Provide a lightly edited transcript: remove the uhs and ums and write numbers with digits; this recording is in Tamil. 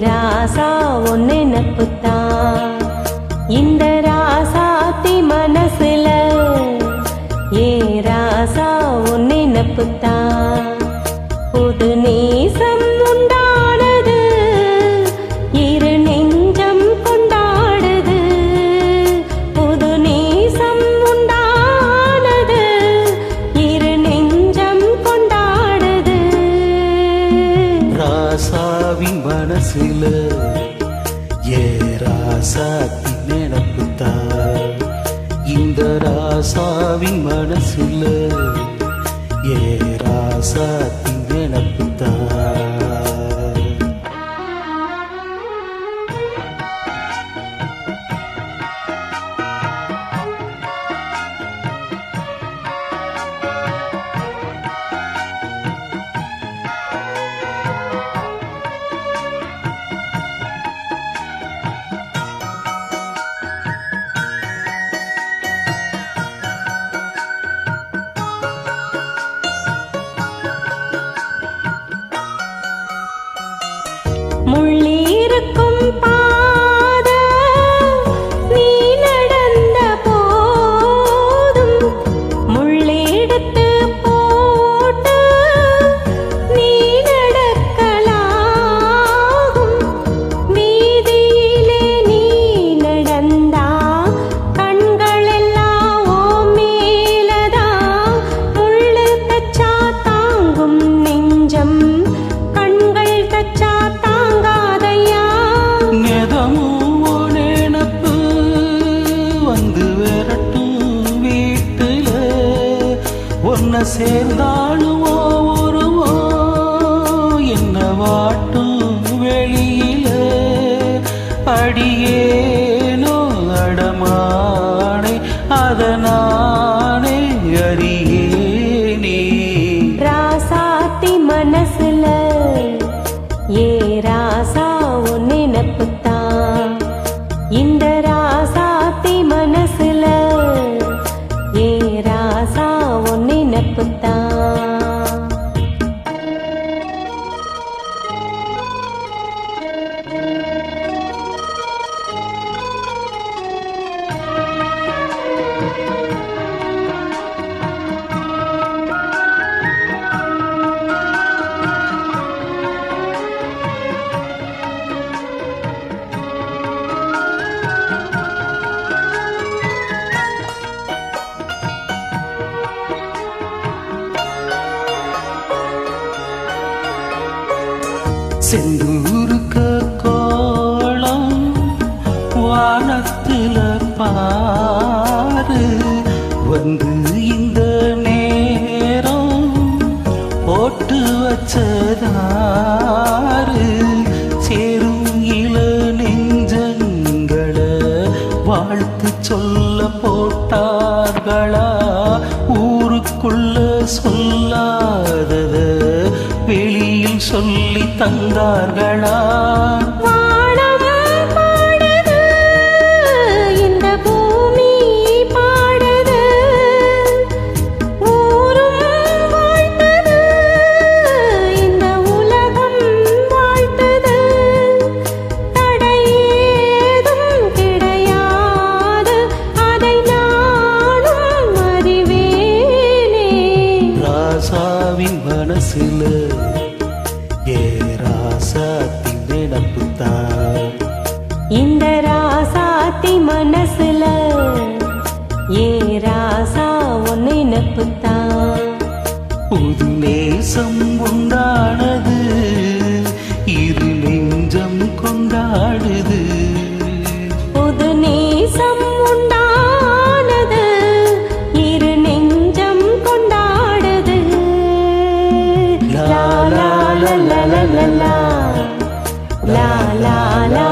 ராசா ஒன்னு நெனப்புத்தான் இந்த ராசாத்தி மனசுல ஏ ராசா ஒன்னு நெனப்புத்தான் புது நேசம் உண்டானது இரு நெஞ்சம் கொண்டாடுது புது நேசம் உண்டானது இரு நெஞ்சம் கொண்டாடுது ராசாவின் மனசுல ஏ ராசாத்தி நினப்புத்தான் இந்த ராசாவின் மனசுல ஏ ராசாத்தி நினப்புத்தான் முள்ளிருக்கும் பாத நீ நடந்த போதும் முள்ளெடுத்து போட்டு நீ நடக்கலாகும் வீதியிலே நீ நடந்தா கண்களெல்லாம் ஓ மேலதான் முள்ளு தச்சா தாங்கும் நெஞ்சம் கண்கள் தச்சா சேர்ந்தாலும் ஒருவோ என்ன வாட்டும் வெளியில அடியேனோ அடமானே அதனானே அறியேனே ராசாத்தி மனசுல ஏ ராசா ஒன்னு நெனப்புத்தான் இந்த ராசாத்தி மனசுல ஏ ராசா ஒன்னு நெனப்புத்தான் செந்தூருக்க கோலம் வானத்துல பாரு வந்து இந்த நேரம் போட்டு வச்சதாரு சேரும் இள நெஞ்சங்களை வாழ்த்து சொல்ல போட்டார்களா ஊருக்குள்ள சொல்லாதத வெளியில் சொல்லி தந்தார்களா வானம் பாடுது இந்த பூமி பாடுது ஊரும் வாழ்த்துது இந்த உலகம் வாழ்த்துது தடையேதும் கிடையாது அதை நானும் அறிவேனே ராசாவின் மனசுல ஏ ராசாத்தி நினப்புத்தான் இந்த ராசாத்தி மனசுல ஏ ராசா ஒன்னு நெனப்புத்தான் புது நேசம் உண்டானது இரு நெஞ்சம் கொண்டாடுது புது நேசம் உண்டானது இரு நெஞ்சம் கொண்டாடுது லா லா லா லா லா லா லா லா லா